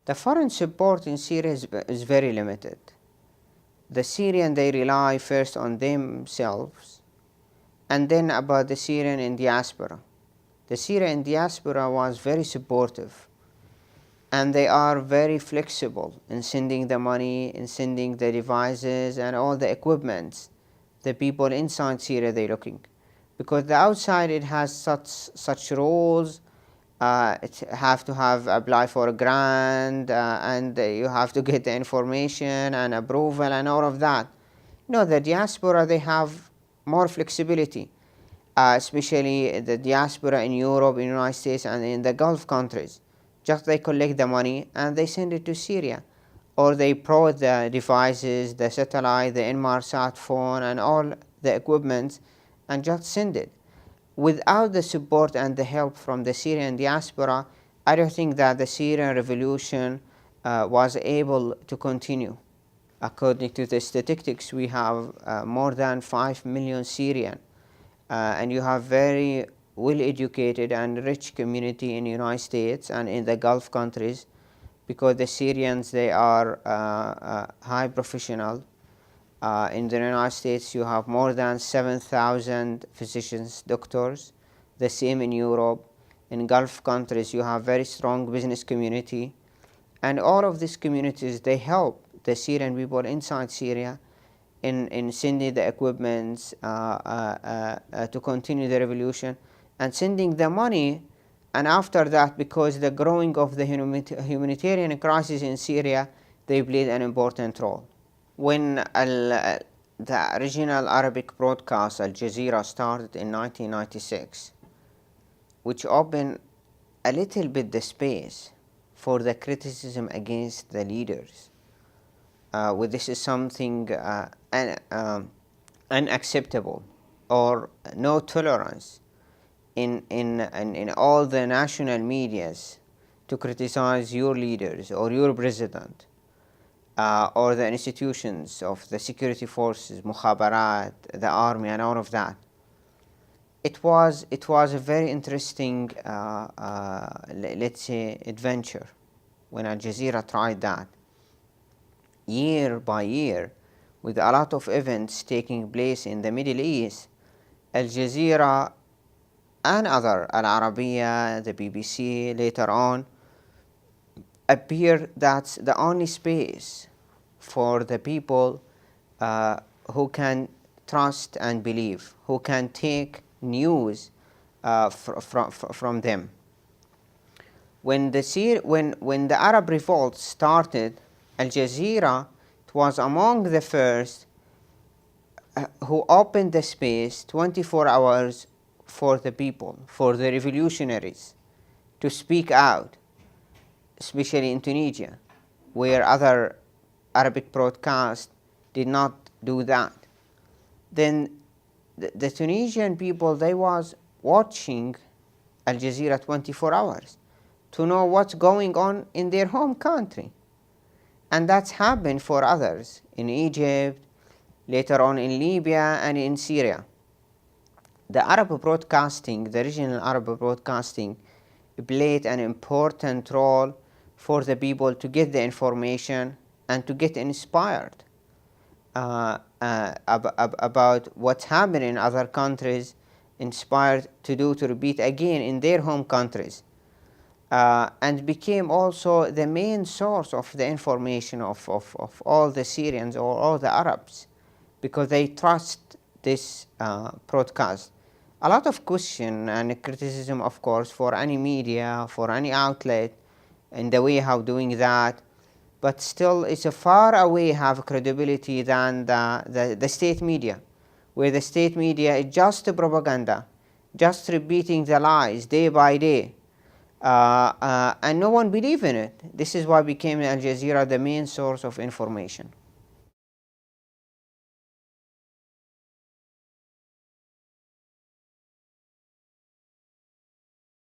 The foreign support in Syria is very limited. The Syrian, they rely first on themselves, and then about the Syrian in diaspora. The Syrian diaspora was very supportive, and they are very flexible in sending the money, in sending the devices and all the equipment. The people inside Syria, they're looking, because the outside, it has such rules. It have to apply for a grant, and you have to get the information and approval and all of that. No, the diaspora, they have more flexibility, especially the diaspora in Europe, in the United States, and in the Gulf countries. Just they collect the money and they send it to Syria, or they provide the devices, the satellite, the Inmarsat phone, and all the equipment, and just send it. Without the support and the help from the Syrian diaspora, I don't think that the Syrian revolution was able to continue. According to the statistics, we have more than 5 million Syrian, and you have very well-educated and rich community in the United States and in the Gulf countries, because the Syrians, they are high professional. In the United States, you have more than 7,000 physicians, doctors. The same in Europe. In Gulf countries, you have very strong business community. And all of these communities, they help the Syrian people inside Syria in sending the equipment to continue the revolution, and sending the money. And after that, because the growing of the humanitarian crisis in Syria, they played an important role. When the original Arabic broadcast al-Jazeera started in 1996, which opened a little bit the space for the criticism against the leaders, this is something unacceptable, or no tolerance in all the national medias to criticize your leaders or your president. Or the institutions of the security forces, mukhabarat, the army, and all of that. It was a very interesting, let's say, adventure when Al Jazeera tried that. Year by year, with a lot of events taking place in the Middle East, Al Jazeera and other, Al Arabiya, the BBC, later on, appeared that's the only space for the people who can trust and believe, who can take news from them. When the Arab revolt started, Al Jazeera, it was among the first who opened the space 24 hours for the people, for the revolutionaries to speak out, especially in Tunisia, where other Arabic broadcasts did not do that. Then the Tunisian people, they was watching Al Jazeera 24 hours to know what's going on in their home country. And that's happened for others in Egypt, later on in Libya and in Syria. The Arab broadcasting, the regional Arab broadcasting, played an important role for the people to get the information and to get inspired about what's happening in other countries, inspired to repeat again in their home countries, and became also the main source of the information of all the Syrians or all the Arabs, because they trust this broadcast. A lot of question and criticism, of course, for any media, for any outlet, in the way how doing that, but still it's a far away have credibility than the state media, where the state media is just propaganda, just repeating the lies day by day, and no one believe in it. This is why became Al Jazeera the main source of information.